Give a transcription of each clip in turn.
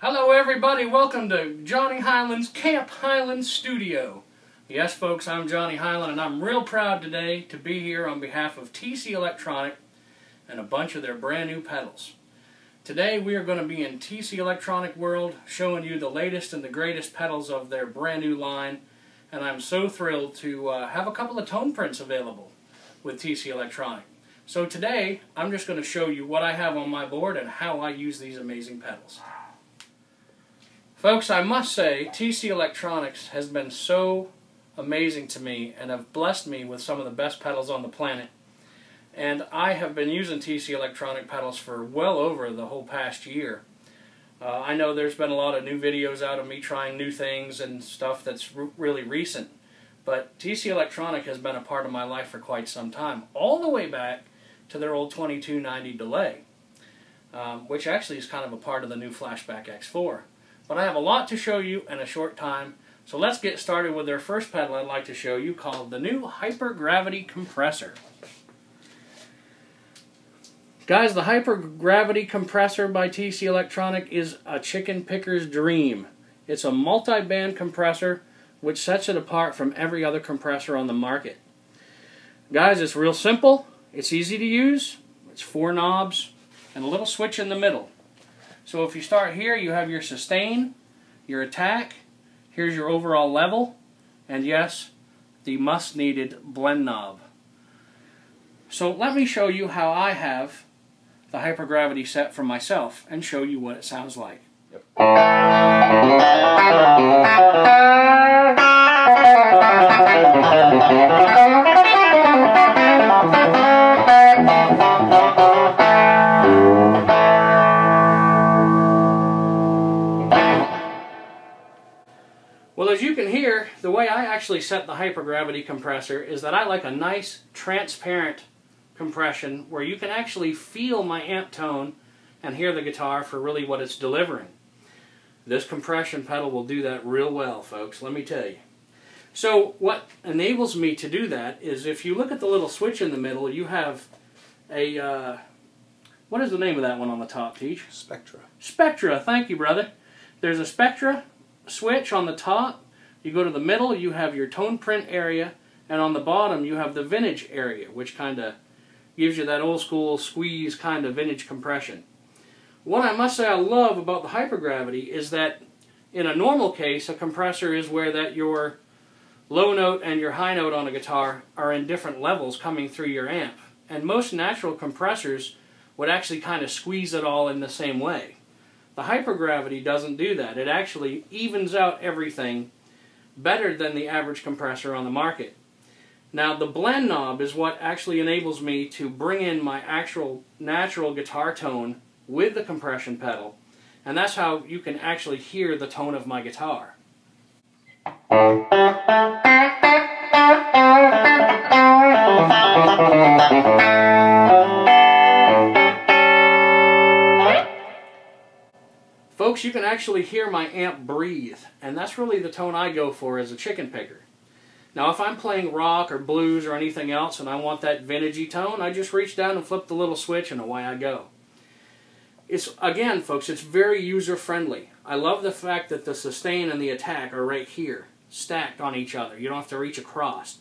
Hello everybody, welcome to Johnny Hiland's Camp Hiland Studio. Yes folks, I'm Johnny Hiland and I'm real proud today to be here on behalf of TC Electronic and a bunch of their brand new pedals. Today we are going to be in TC Electronic world showing you the latest and the greatest pedals of their brand new line, and I'm so thrilled to have a couple of tone prints available with TC Electronic. So today I'm just going to show you what I have on my board and how I use these amazing pedals. Folks, I must say, TC Electronics has been so amazing to me and have blessed me with some of the best pedals on the planet. And I have been using TC Electronic pedals for well over the whole past year. I know there's been a lot of new videos out of me trying new things and stuff that's really recent. But TC Electronic has been a part of my life for quite some time, all the way back to their old 2290 delay, which actually is kind of a part of the new Flashback X4. But I have a lot to show you in a short time, so let's get started with their first pedal I'd like to show you, called the new Hypergravity Compressor. Guys, the Hypergravity Compressor by TC Electronic is a chicken picker's dream. It's a multi-band compressor which sets it apart from every other compressor on the market. Guys, it's real simple, it's easy to use, it's 4 knobs and a little switch in the middle. So if you start here, you have your sustain, your attack, here's your overall level, and yes, the must-needed blend knob. So let me show you how I have the hypergravity set for myself and show you what it sounds like. Yep. Well, as you can hear, the way I actually set the hypergravity compressor is that I like a nice transparent compression where you can actually feel my amp tone and hear the guitar for really what it's delivering. This compression pedal will do that real well, folks, let me tell you. So what enables me to do that is, if you look at the little switch in the middle, you have a, what is the name of that one on the top, Teach? Spectra. Spectra, thank you, brother. There's a Spectra switch on the top. You go to the middle, you have your tone print area, and on the bottom you have the vintage area, which kind of gives you that old school squeeze kind of vintage compression. What I must say I love about the hypergravity is that in a normal case, a compressor is where that your low note and your high note on a guitar are in different levels coming through your amp, and most natural compressors would actually kind of squeeze it all in the same way. The hypergravity doesn't do that. It actually evens out everything better than the average compressor on the market. Now, the blend knob is what actually enables me to bring in my actual natural guitar tone with the compression pedal, and that's how you can actually hear the tone of my guitar. Folks, you can actually hear my amp breathe, and that's really the tone I go for as a chicken picker. Now, if I'm playing rock or blues or anything else and I want that vintagey tone, I just reach down and flip the little switch and away I go. It's, again, folks, it's very user-friendly. I love the fact that the sustain and the attack are right here, stacked on each other. You don't have to reach across.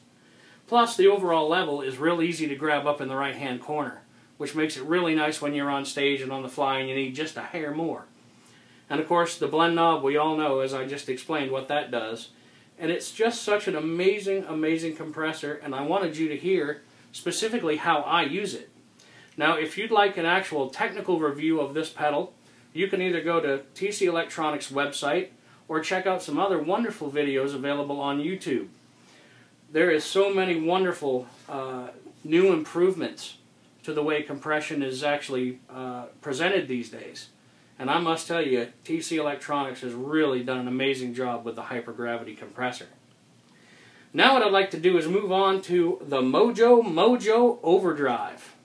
Plus, the overall level is real easy to grab up in the right-hand corner, which makes it really nice when you're on stage and on the fly and you need just a hair more. And of course, the blend knob, we all know, as I just explained, what that does. And it's just such an amazing, amazing compressor, and I wanted you to hear specifically how I use it. Now, if you'd like an actual technical review of this pedal, you can either go to TC Electronic's website or check out some other wonderful videos available on YouTube. There is so many wonderful new improvements to the way compression is actually presented these days. And I must tell you, TC Electronics has really done an amazing job with the hypergravity compressor. Now what I'd like to do is move on to the Mojo Overdrive.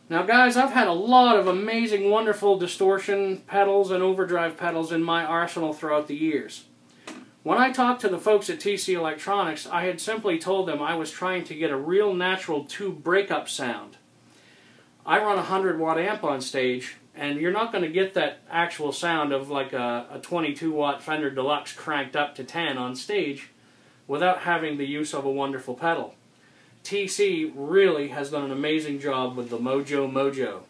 Now guys, I've had a lot of amazing, wonderful distortion pedals and overdrive pedals in my arsenal throughout the years. When I talked to the folks at TC Electronics, I had simply told them I was trying to get a real natural tube breakup sound. I run a 100-watt amp on stage, And you're not going to get that actual sound of like a 22-watt Fender Deluxe cranked up to 10 on stage without having the use of a wonderful pedal. TC really has done an amazing job with the Mojo Mojo.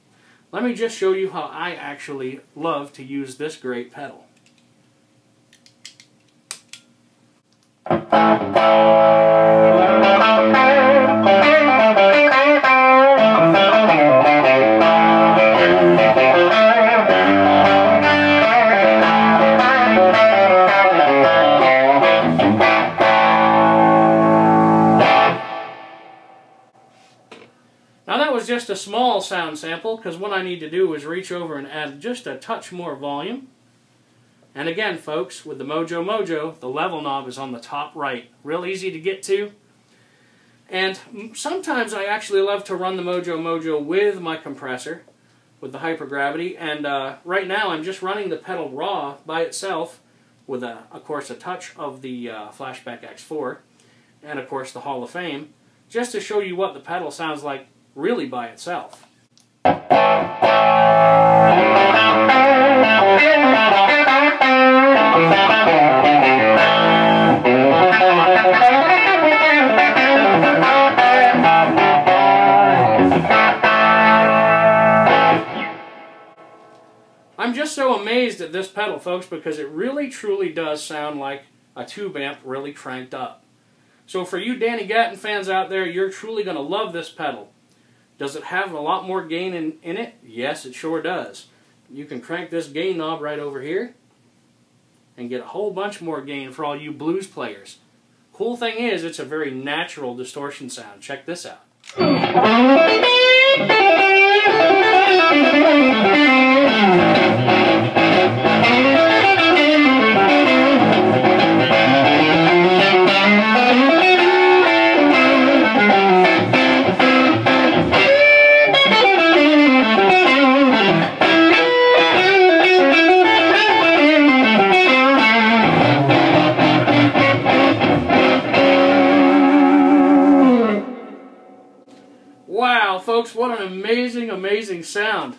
Let me just show you how I actually love to use this great pedal. Now that was just a small sound sample, because what I need to do is reach over and add just a touch more volume. And again, folks, with the Mojo Mojo, the level knob is on the top right. Real easy to get to. And sometimes I actually love to run the Mojo Mojo with my compressor, with the hypergravity. And right now I'm just running the pedal raw by itself, with, of course, a touch of the Flashback X4, and of course the Hall of Fame, just to show you what the pedal sounds like really by itself. I'm just so amazed at this pedal, folks, because it really truly does sound like a tube amp really cranked up. So for you Danny Gatton fans out there, you're truly going to love this pedal. Does it have a lot more gain in it? Yes, it sure does. You can crank this gain knob right over here and get a whole bunch more gain for all you blues players. Cool thing is, it's a very natural distortion sound. Check this out. Wow, folks, what an amazing, amazing sound.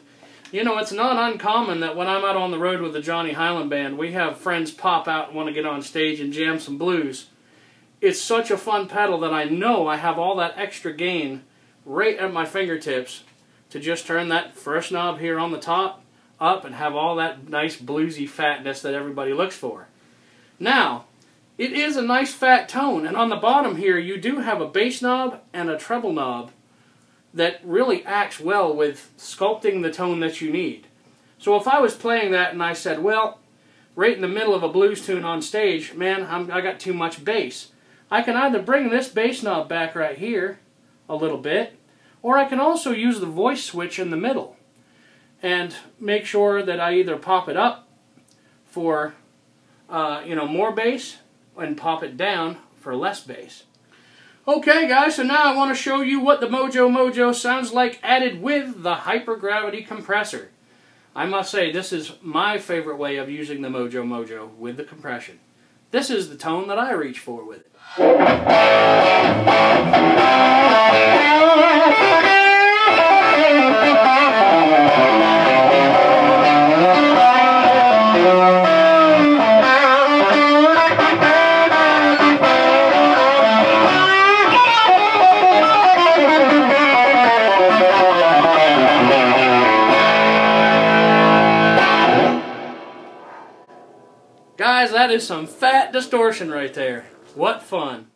You know, it's not uncommon that when I'm out on the road with the Johnny Hiland Band, we have friends pop out and want to get on stage and jam some blues. It's such a fun pedal that I know I have all that extra gain right at my fingertips to just turn that first knob here on the top up and have all that nice bluesy fatness that everybody looks for. Now, it is a nice fat tone, and on the bottom here you do have a bass knob and a treble knob that really acts well with sculpting the tone that you need. So if I was playing that and I said, well, right in the middle of a blues tune on stage, man, I got too much bass. I can either bring this bass knob back right here a little bit, or I can also use the voice switch in the middle and make sure that I either pop it up for more bass and pop it down for less bass. Okay guys, so now I want to show you what the Mojo Mojo sounds like added with the hypergravity compressor. I must say, this is my favorite way of using the Mojo Mojo with the compression. This is the tone that I reach for with it. Guys, that is some fat distortion right there. What fun.